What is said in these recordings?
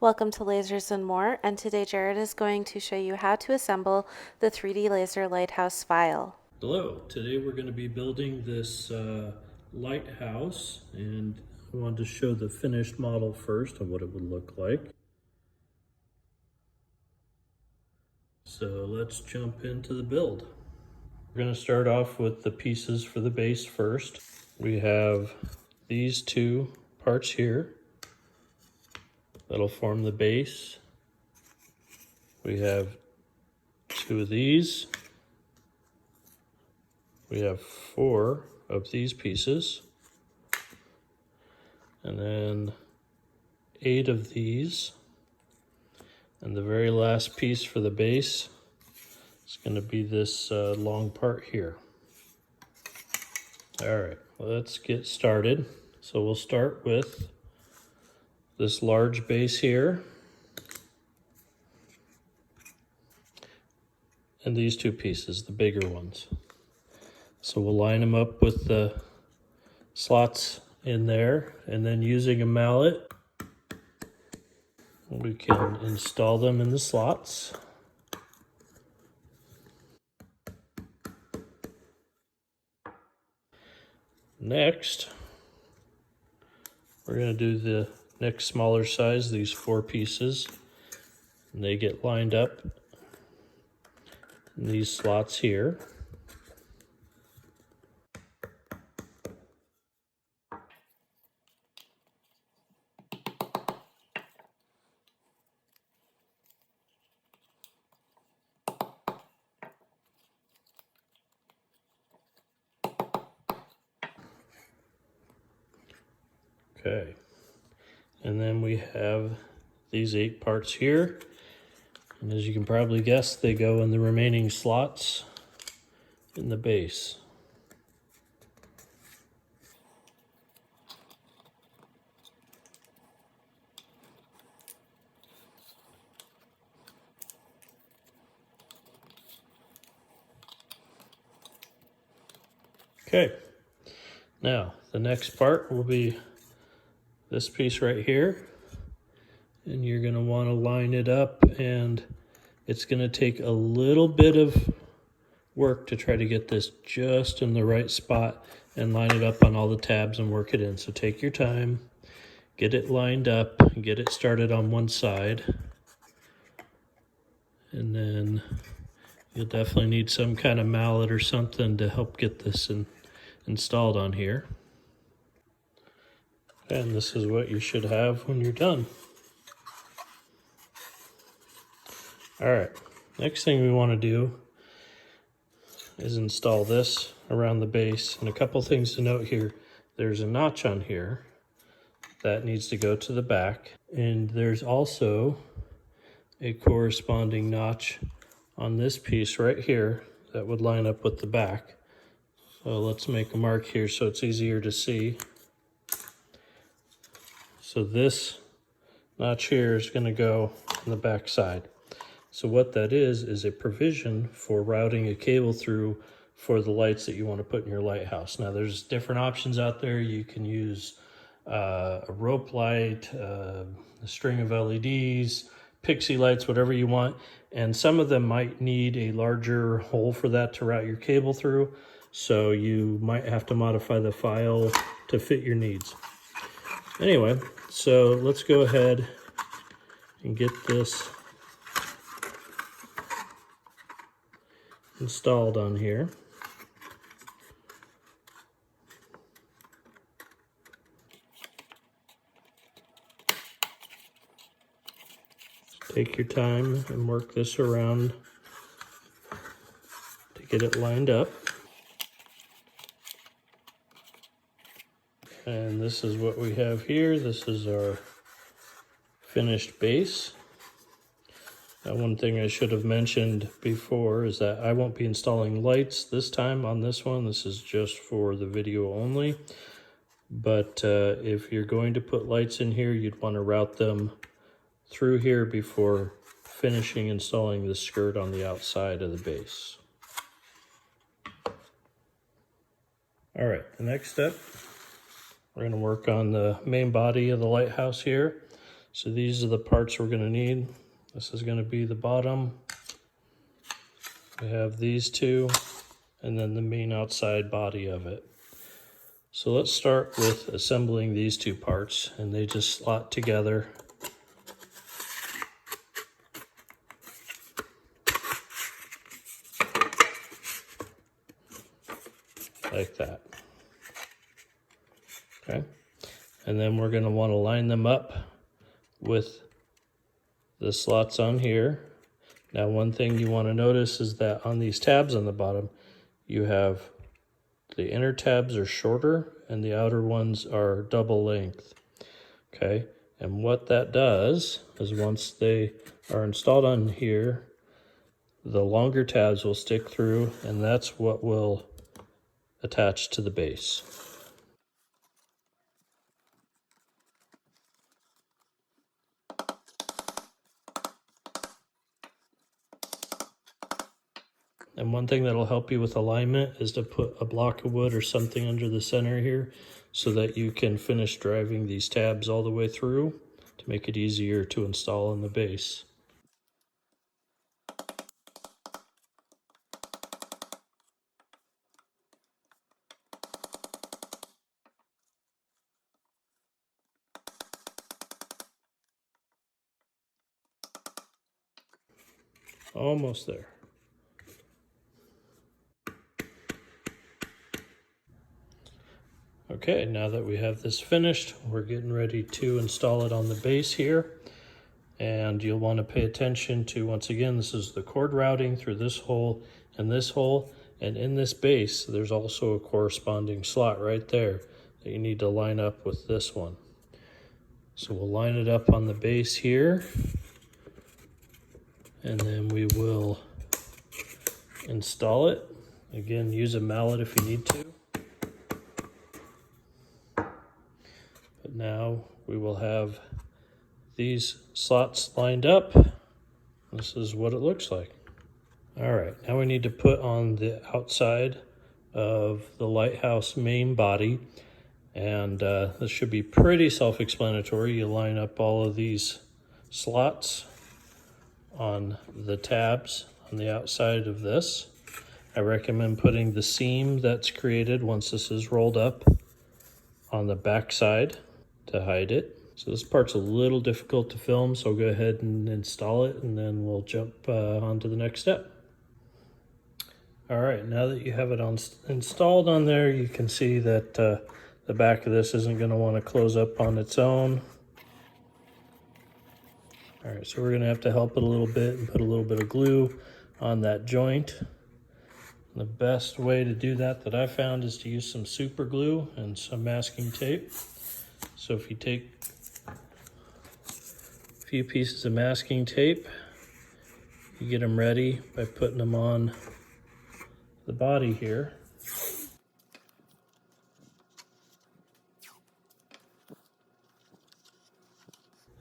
Welcome to Lasers and More, and today Jared is going to show you how to assemble the 3D laser lighthouse file. Hello, today we're going to be building this lighthouse, and I wanted to show the finished model first of what it would look like. So let's jump into the build. We're going to start off with the pieces for the base first. We have these two parts here that'll form the base. We have two of these. We have four of these pieces, and then 8 of these. And the very last piece for the base is going to be this long part here. All right, let's get started. So we'll start with this large base here, and these two pieces, the bigger ones. So we'll line them up with the slots in there, and then using a mallet, we can install them in the slots. Next, we're going to do the next smaller size, these 4 pieces, and they get lined up in these slots here. Okay, and then we have these 8 parts here, and as you can probably guess, they go in the remaining slots in the base. Okay, now the next part will be this piece right here, and you're going to want to line it up, and it's going to take a little bit of work to try to get this just in the right spot and line it up on all the tabs and work it in. So take your time, get it lined up, and get it started on one side, and then you'll definitely need some kind of mallet or something to help get this installed on here. And this is what you should have when you're done. All right, next thing we want to do is install this around the base. And a couple things to note here. There's a notch on here that needs to go to the back. And there's also a corresponding notch on this piece right here that would line up with the back. So let's make a mark here so it's easier to see. So this notch here is going to go on the back side. So what that is a provision for routing a cable through for the lights that you want to put in your lighthouse. Now there's different options out there. You can use a rope light, a string of LEDs, pixie lights, whatever you want. And some of them might need a larger hole for that to route your cable through. So you might have to modify the file to fit your needs. Anyway, so let's go ahead and get this installed on here. Take your time and work this around to get it lined up. And this is what we have here. This is our finished base. Now, one thing I should have mentioned before is that I won't be installing lights this time on this one. This is just for the video only. But if you're going to put lights in here, you'd want to route them through here before finishing installing the skirt on the outside of the base. All right, the next step, we're going to work on the main body of the lighthouse here. So these are the parts we're going to need. This is going to be the bottom. We have these two, and then the main outside body of it. So let's start with assembling these two parts, and they just slot together. Like that. Okay. And then we're going to want to line them up with the slots on here. Now, one thing you want to notice is that on these tabs on the bottom, you have the inner tabs are shorter and the outer ones are double length. Okay. And what that does is once they are installed on here, the longer tabs will stick through, and that's what will attach to the base. And one thing that'll help you with alignment is to put a block of wood or something under the center here so that you can finish driving these tabs all the way through to make it easier to install in the base. Almost there. Okay, now that we have this finished, we're getting ready to install it on the base here. And you'll want to pay attention to, once again, this is the cord routing through this hole and this hole. And in this base, there's also a corresponding slot right there that you need to line up with this one. So we'll line it up on the base here. And then we will install it. Again, use a mallet if you need to. But now we will have these slots lined up. This is what it looks like. All right, now we need to put on the outside of the lighthouse main body. And this should be pretty self-explanatory. You line up all of these slots on the tabs on the outside of this. I recommend putting the seam that's created once this is rolled up on the back side to hide it. So this part's a little difficult to film, so go ahead and install it, and then we'll jump on to the next step. All right, now that you have it installed on there, you can see that the back of this isn't going to want to close up on its own. All right, so we're going to have to help it a little bit and put a little bit of glue on that joint. The best way to do that I found is to use some super glue and some masking tape. So if you take a few pieces of masking tape, you get them ready by putting them on the body here.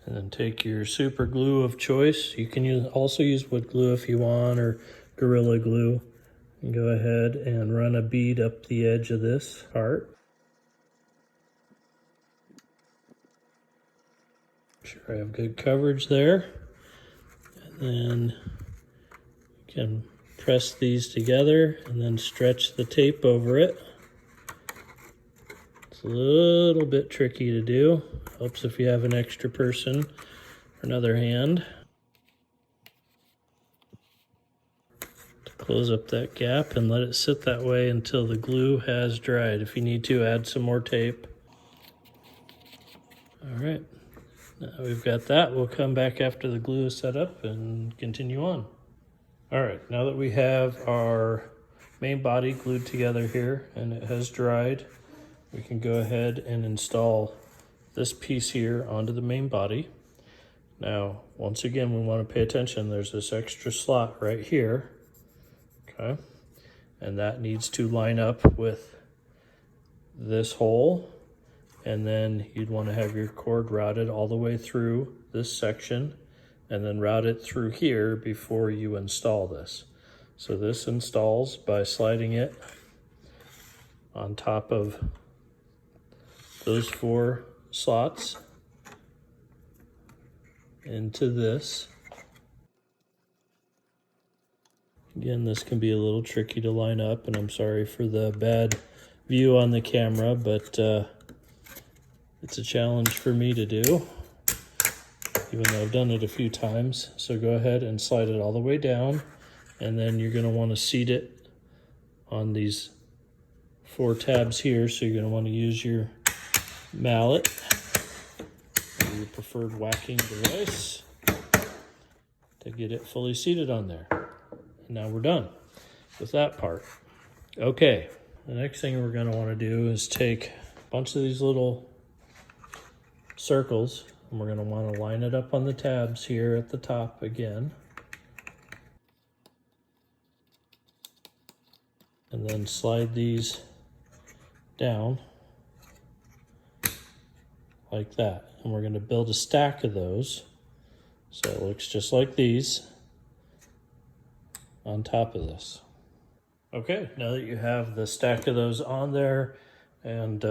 And then take your super glue of choice. You can also use wood glue if you want, or Gorilla Glue. And go ahead and run a bead up the edge of this part. Make sure I have good coverage there. And then you can press these together and then stretch the tape over it. It's a little bit tricky to do. Helps if you have an extra person or another hand. To close up that gap and let it sit that way until the glue has dried. If you need to, add some more tape. All right, now we've got that. We'll come back after the glue is set up and continue on. All right, now that we have our main body glued together here and it has dried, we can go ahead and install this piece here onto the main body. Now, once again, we want to pay attention. There's this extra slot right here, okay? And that needs to line up with this hole. And then you'd want to have your cord routed all the way through this section and then route it through here before you install this. So this installs by sliding it on top of those 4 slots into this. Again, this can be a little tricky to line up, and I'm sorry for the bad view on the camera, but it's a challenge for me to do, even though I've done it a few times. So go ahead and slide it all the way down, and then you're going to want to seat it on these 4 tabs here. So you're going to want to use your mallet or your preferred whacking device to get it fully seated on there. And now we're done with that part. Okay, the next thing we're going to want to do is take a bunch of these little circles, and we're going to want to line it up on the tabs here at the top again. And then slide these down like that. And we're going to build a stack of those so it looks just like these on top of this. Okay, now that you have the stack of those on there and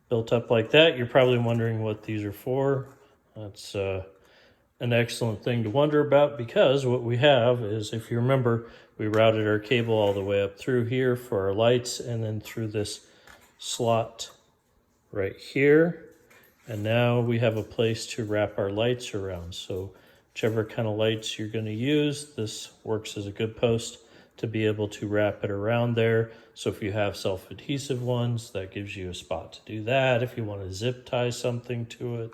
built up like that, you're probably wondering what these are for. That's an excellent thing to wonder about, because what we have is, if you remember, we routed our cable all the way up through here for our lights, and then through this slot right here. And now we have a place to wrap our lights around. So whichever kind of lights you're going to use, this works as a good post to be able to wrap it around there. So if you have self-adhesive ones, that gives you a spot to do that. If you want to zip tie something to it,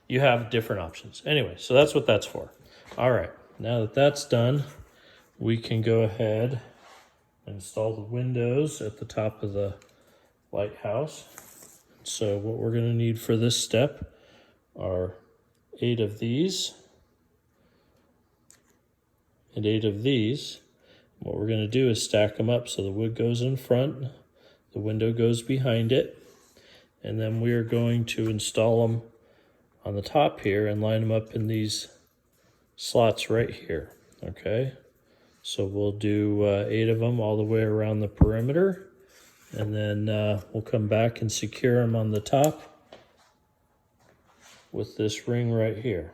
you have different options. Anyway, so that's what that's for. All right, now that that's done, we can go ahead and install the windows at the top of the lighthouse. So what we're going to need for this step are 8 of these and 8 of these. What we're going to do is stack them up so the wood goes in front, the window goes behind it, and then we are going to install them on the top here and line them up in these slots right here. Okay, so we'll do 8 of them all the way around the perimeter, and then we'll come back and secure them on the top with this ring right here.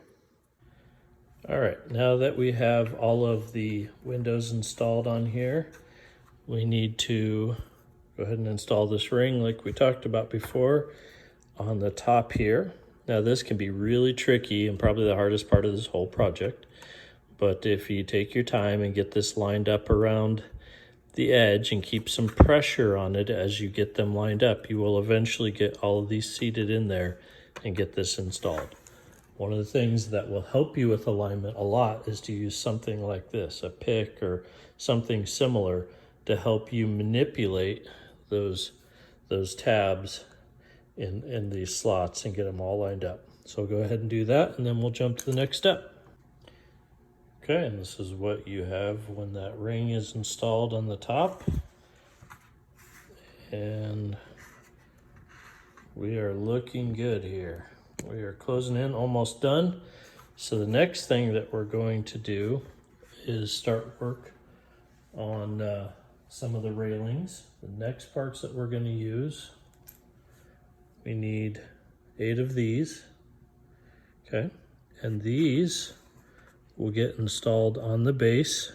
All right, now that we have all of the windows installed on here, we need to go ahead and install this ring like we talked about before on the top here. Now this can be really tricky and probably the hardest part of this whole project, but if you take your time and get this lined up around the edge and keep some pressure on it as you get them lined up, you will eventually get all of these seated in there and get this installed. One of the things that will help you with alignment a lot is to use something like this, a pick or something similar, to help you manipulate those tabs in these slots and get them all lined up. So go ahead and do that, and then we'll jump to the next step. Okay, and this is what you have when that ring is installed on the top. And we are looking good here. We are closing in, almost done. So the next thing that we're going to do is start work on some of the railings. The next parts that we're going to use, we need 8 of these. Okay, and these will get installed on the base,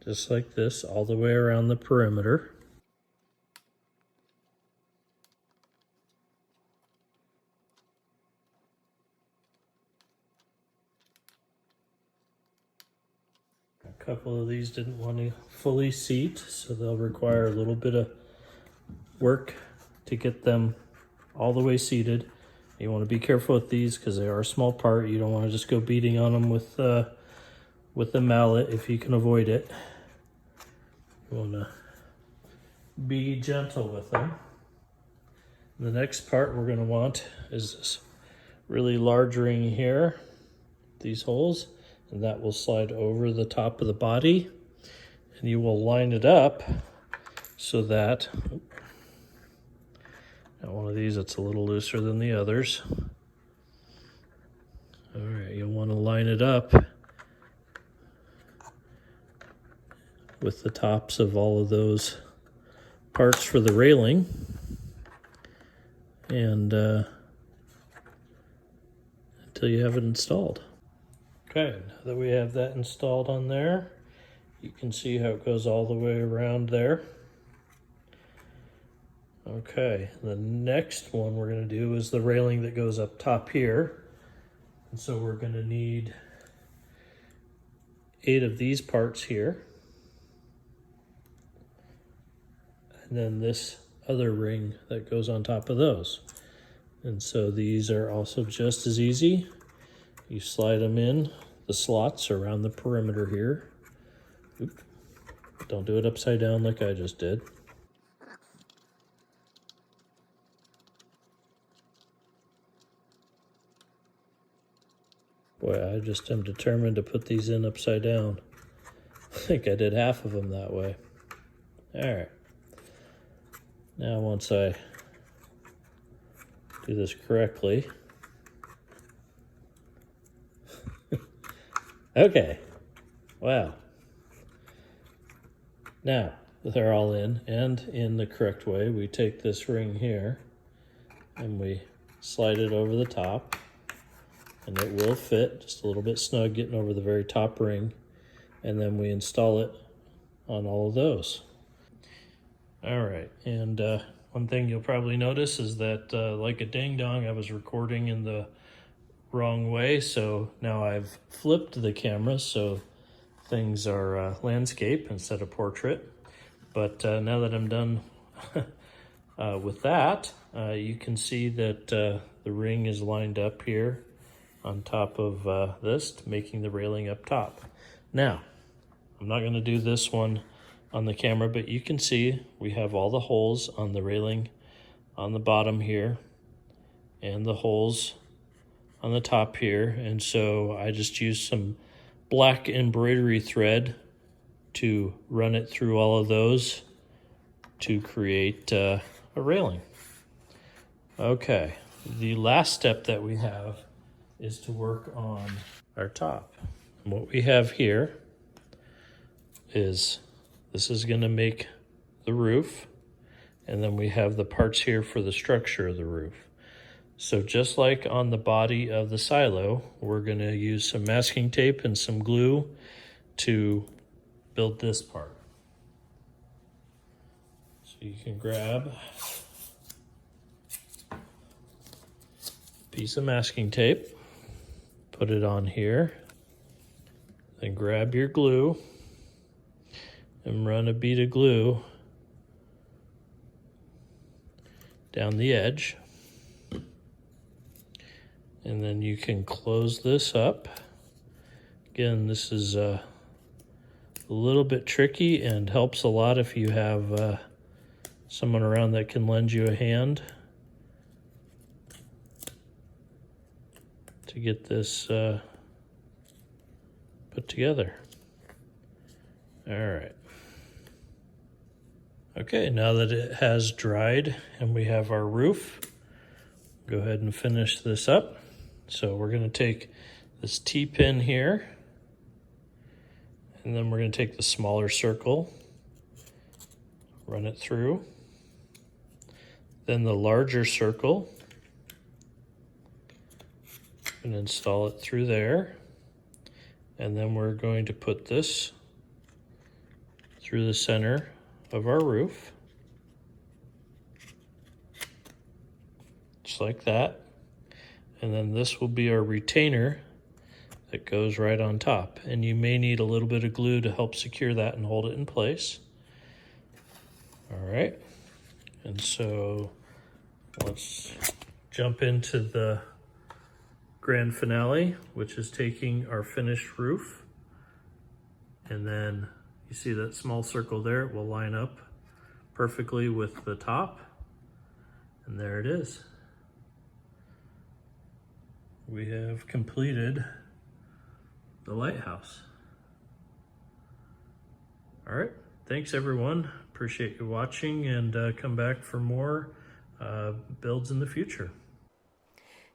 just like this, all the way around the perimeter. A couple of these didn't want to fully seat, so they'll require a little bit of work to get them all the way seated. You want to be careful with these because they are a small part. You don't want to just go beating on them with the mallet if you can avoid it. You want to be gentle with them. The next part we're going to want is this really large ring here, these holes, and that will slide over the top of the body, and you will line it up so that, got one of these that's a little looser than the others. All right, you'll want to line it up with the tops of all of those parts for the railing. and until you have it installed. Okay, now that we have that installed on there, you can see how it goes all the way around there. Okay, the next one we're going to do is the railing that goes up top here. And so we're going to need 8 of these parts here. And then this other ring that goes on top of those. And so these are also just as easy. You slide them in the slots around the perimeter here. Oop. Don't do it upside down like I just did. Boy, I just am determined to put these in upside down. I think I did half of them that way. All right. Now once I do this correctly. Okay. Wow. Now they're all in, and in the correct way, we take this ring here and we slide it over the top, and it will fit just a little bit snug getting over the very top ring, and then we install it on all of those. All right, and one thing you'll probably notice is that like a ding-dong, I was recording in the wrong way, so now I've flipped the camera so things are landscape instead of portrait. But now that I'm done with that, you can see that the ring is lined up here on top of this, making the railing up top. Now, I'm not going to do this one on the camera, but you can see we have all the holes on the railing on the bottom here and the holes on the top here. And so I just used some black embroidery thread to run it through all of those to create a railing. Okay, the last step that we have is to work on our top. And what we have here is this is going to make the roof, and then we have the parts here for the structure of the roof. So just like on the body of the silo, we're going to use some masking tape and some glue to build this part. So you can grab a piece of masking tape, put it on here, then grab your glue and run a bead of glue down the edge. And then you can close this up. Again, this is a little bit tricky and helps a lot if you have someone around that can lend you a hand to get this put together. All right. Okay, now that it has dried and we have our roof, go ahead and finish this up. So we're going to take this T-pin here, and then we're going to take the smaller circle, run it through, then the larger circle, and install it through there. And then we're going to put this through the center of our roof, just like that. And then this will be our retainer that goes right on top. And you may need a little bit of glue to help secure that and hold it in place. All right. And so let's jump into the grand finale, which is taking our finished roof. And then you see that small circle there, it will line up perfectly with the top. And there it is. We have completed the lighthouse. All right, thanks everyone. Appreciate you watching, and come back for more builds in the future.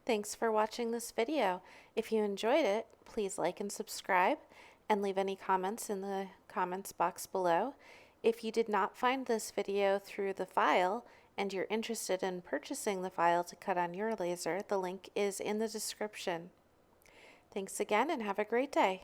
Thanks for watching this video. If you enjoyed it, please like and subscribe, and leave any comments in the comments box below. If you did not find this video through the file and you're interested in purchasing the file to cut on your laser, the link is in the description. Thanks again and have a great day.